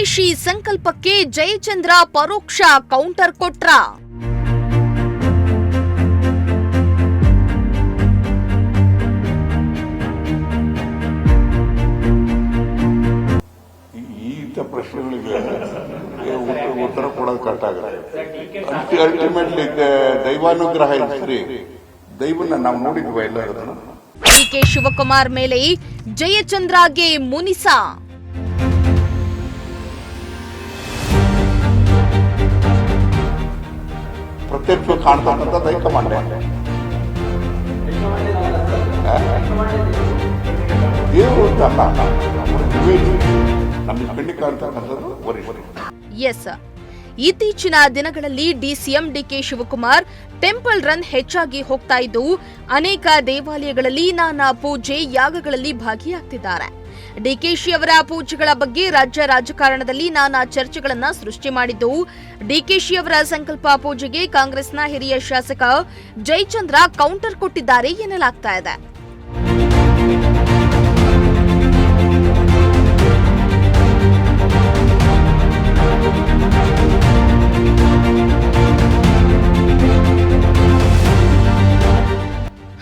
ಡಿಕೆಶಿ ಸಂಕಲ್ಪಕ್ಕೆ ಜಯಚಂದ್ರ ಪರೋಕ್ಷ ಕೌಂಟರ್ ಕೊಟ್ರ. ಪ್ರಶ್ನೆಗಳಿಗೆ ಉತ್ತರ ಕೊಡೋದು ಕಷ್ಟ ಆಗುತ್ತೆ. ಅಲ್ಟಿಮೇಟ್ಲಿ ದೈವಾನುಗ್ರಹ ಇದ್ರಿ, ದೈವನ ನಾವು ನೋಡಿದ್ವಿ ಎಲ್ಲರೂ. ಡಿಕೆ ಶಿವಕುಮಾರ್ ಮೇಲೆ ಜಯಚಂದ್ರಗೆ ಮುನಿಸ. ಪ್ರತ್ಯಕ್ಷ ಕಾಣ್ತಕ್ಕಂಥ ಹೈಕಮಾಂಡ್ ದೇವರು ಅಂತಲ್ಲ, ನಮಗೆ ಕಣ್ಣಿ ಕಾಣ್ತಕ್ಕಂಥದ್ದು ವರಿಷ್ಠರು. ಎಸ್, ಇತ್ತೀಚಿನ ದಿನಗಳಲ್ಲಿ DCM DK Shivakumar temple run ಹೆಚ್ಚಾಗಿ ಹೋಗ್ತಾ ಇದ್ದು ಅನೇಕ ದೇವಾಲಯಗಳಲ್ಲಿ ನಾನಾ ಪೂಜೆ ಯಾಗಗಳಲ್ಲಿ ಭಾಗಿಯಾಗ್ತಿದ್ದಾರೆ. ಡಿಕೆಶಿ ಅವರ ಪೂಜೆಗಳ ಬಗ್ಗೆ ರಾಜ್ಯ ರಾಜಕಾರಣದಲ್ಲಿ ನಾನಾ ಚರ್ಚೆಗಳನ್ನ ಸೃಷ್ಟಿ ಮಾಡಿದ್ದು, ಡಿಕೆಶಿ ಅವರ ಸಂಕಲ್ಪ ಪೂಜೆಗೆ ಕಾಂಗ್ರೆಸ್ನ ಹಿರಿಯ ಶಾಸಕ ಜಯಚಂದ್ರ ಕೌಂಟರ್ ಕೊಟ್ಟಿದ್ದಾರೆ ಎನ್ನಲಾಗ್ತಾ ಇದೆ.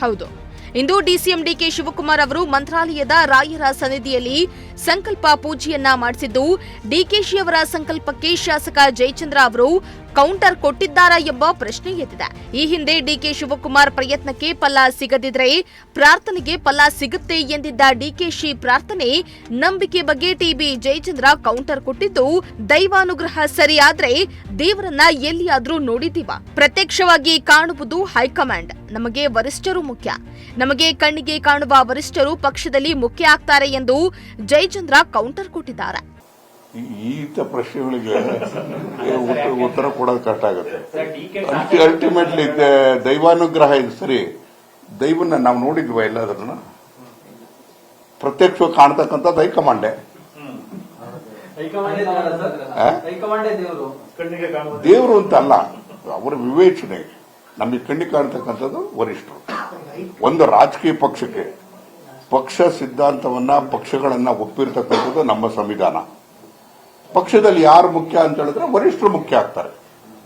ಹೌದು, ಇಂದು ಡಿಸಿಎಂ ಡಿಕೆ ಶಿವಕುಮಾರ್ ಅವರು ಮಂತ್ರಾಲಯದ ರಾಯರ ಸನ್ನಿಧಿಯಲ್ಲಿ ಸಂಕಲ್ಪ ಪೂಜೆಯನ್ನ ಮಾಡಿಸಿದ್ದು, ಡಿಕೆಶಿ ಅವರ ಸಂಕಲ್ಪಕ್ಕೆ ಶಾಸಕ ಜಯಚಂದ್ರ ಅವರು ಕೌಂಟರ್ ಕೊಟ್ಟಿದ್ದಾರಾ ಎಂಬ ಪ್ರಶ್ನೆ ಎದ್ದಿದೆ. ಈ ಹಿಂದೆ ಡಿಕೆ ಶಿವಕುಮಾರ್ ಪ್ರಯತ್ನಕ್ಕೆ ಫಲ ಸಿಗದಿದ್ರೆ ಪ್ರಾರ್ಥನೆಗೆ ಫಲ ಸಿಗುತ್ತೆ ಎಂದಿದ್ದ ಡಿಕೆಶಿ ಪ್ರಾರ್ಥನೆ ನಂಬಿಕೆ ಬಗ್ಗೆ ಟಿಬಿ ಜಯಚಂದ್ರ ಕೌಂಟರ್ ಕೊಟ್ಟಿದ್ದು, ದೈವಾನುಗ್ರಹ ಸರಿಯಾದ್ರೆ ದೇವರನ್ನ ಎಲ್ಲಿಯಾದ್ರೂ ನೋಡಿದೀವ. ಪ್ರತ್ಯಕ್ಷವಾಗಿ ಕಾಣುವುದು ಹೈಕಮಾಂಡ್, ನಮಗೆ ವರಿಷ್ಠರು ಮುಖ್ಯ. ನಮಗೆ ಕಣ್ಣಿಗೆ ಕಾಣುವ ವರಿಷ್ಠರು ಪಕ್ಷದಲ್ಲಿ ಮುಖ್ಯ ಆಗ್ತಾರೆ ಎಂದು ಜಯಚಂದ್ರ ಕೌಂಟರ್ ಕೊಟ್ಟಿದ್ದಾರೆ. ಈ ಪ್ರಶ್ನೆಗಳಿಗೆ ಉತ್ತರ ಕೊಡೋದು ಕಷ್ಟ ಆಗುತ್ತೆ. ಅಲ್ಟಿಮೇಟ್ಲಿ ದೈವಾನುಗ್ರಹ ಸರಿ, ದೈವನ ನಾವು ನೋಡಿದ್ವಿ ಎಲ್ಲಾದ್ರೂ. ಪ್ರತ್ಯಕ್ಷ ಕಾಣ್ತಕ್ಕಂಥದ್ದು ಹೈಕಮಾಂಡೆ, ದೇವರು ಅಂತಲ್ಲ, ಅವರ ವಿವೇಚನೆ. ನಮಗೆ ಕಣ್ಣಿಗೆ ಕಾಣ್ತಕ್ಕಂಥದ್ದು ವರಿಷ್ಠರು. ಒಂದು ರಾಜಕೀಯ ಪಕ್ಷಕ್ಕೆ ಪಕ್ಷ ಸಿದ್ಧಾಂತವನ್ನ ಪಕ್ಷಗಳನ್ನ ಒಪ್ಪಿರ್ತಕ್ಕಂಥದ್ದು ನಮ್ಮ ಸಂವಿಧಾನ. ಪಕ್ಷದಲ್ಲಿ ಯಾರು ಮುಖ್ಯ ಅಂತ ಹೇಳಿದ್ರೆ ವರಿಷ್ಠರು ಮುಖ್ಯ ಆಗ್ತಾರೆ.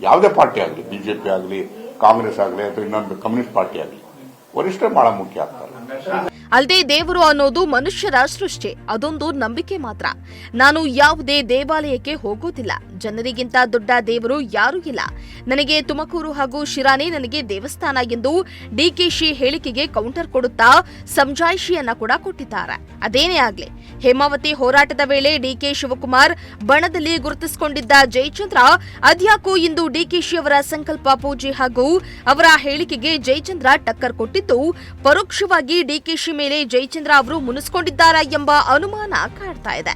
ಯಾವುದೇ ಪಾರ್ಟಿ ಆಗಲಿ, ಬಿಜೆಪಿ ಆಗಲಿ, ಕಾಂಗ್ರೆಸ್ ಆಗಲಿ ಅಥವಾ ಇನ್ನೊಂದು ಕಮ್ಯುನಿಸ್ಟ್ ಪಾರ್ಟಿ ಆಗಲಿ, ವರಿಷ್ಠರು ಬಹಳ ಮುಖ್ಯ ಆಗ್ತಾರೆ. ಅಲ್ಲದೆ ದೇವರು ಅನ್ನೋದು ಮನುಷ್ಯರ ಸೃಷ್ಟಿ, ಅದೊಂದು ನಂಬಿಕೆ ಮಾತ್ರ. ನಾನು ಯಾವುದೇ ದೇವಾಲಯಕ್ಕೆ ಹೋಗೋದಿಲ್ಲ. ಜನರಿಗಿಂತ ದೊಡ್ಡ ದೇವರು ಯಾರೂ ಇಲ್ಲ. ನನಗೆ ತುಮಕೂರು ಹಾಗೂ ಶಿರಾನೇ ನನಗೆ ದೇವಸ್ಥಾನ ಎಂದು ಡಿಕೆಶಿ ಹೇಳಿಕೆಗೆ ಕೌಂಟರ್ ಕೊಡುತ್ತಾ ಸಮಜಾಯಿಷಿಯನ್ನ ಕೂಡ ಕೊಟ್ಟಿದ್ದಾರೆ. ಅದೇನೇ ಆಗ್ಲಿ, ಹೇಮಾವತಿ ಹೋರಾಟದ ವೇಳೆ ಡಿಕೆ ಶಿವಕುಮಾರ್ ಬಣದಲ್ಲಿ ಗುರುತಿಸಿಕೊಂಡಿದ್ದ ಜಯಚಂದ್ರ ಅದ್ಯಾಕೋ ಇಂದು ಡಿಕೆಶಿ ಅವರ ಸಂಕಲ್ಪ ಪೂಜೆ ಹಾಗೂ ಅವರ ಹೇಳಿಕೆಗೆ ಜಯಚಂದ್ರ ಟಕ್ಕರ್ ಕೊಟ್ಟಿದ್ದು, ಪರೋಕ್ಷವಾಗಿ ಡಿಕೆಶಿ ಮೇಲೆ ಜಯಚಂದ್ರ ಅವರು ಮುನಿಸಿಕೊಂಡಿದ್ದಾರಾ ಎಂಬ ಅನುಮಾನ ಕಾಡ್ತಾ ಇದೆ.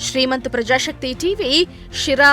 ಶ್ರೀಮಂತ ಪ್ರಜಾಶಕ್ತಿ ಟಿವಿ, ಶಿರಾ.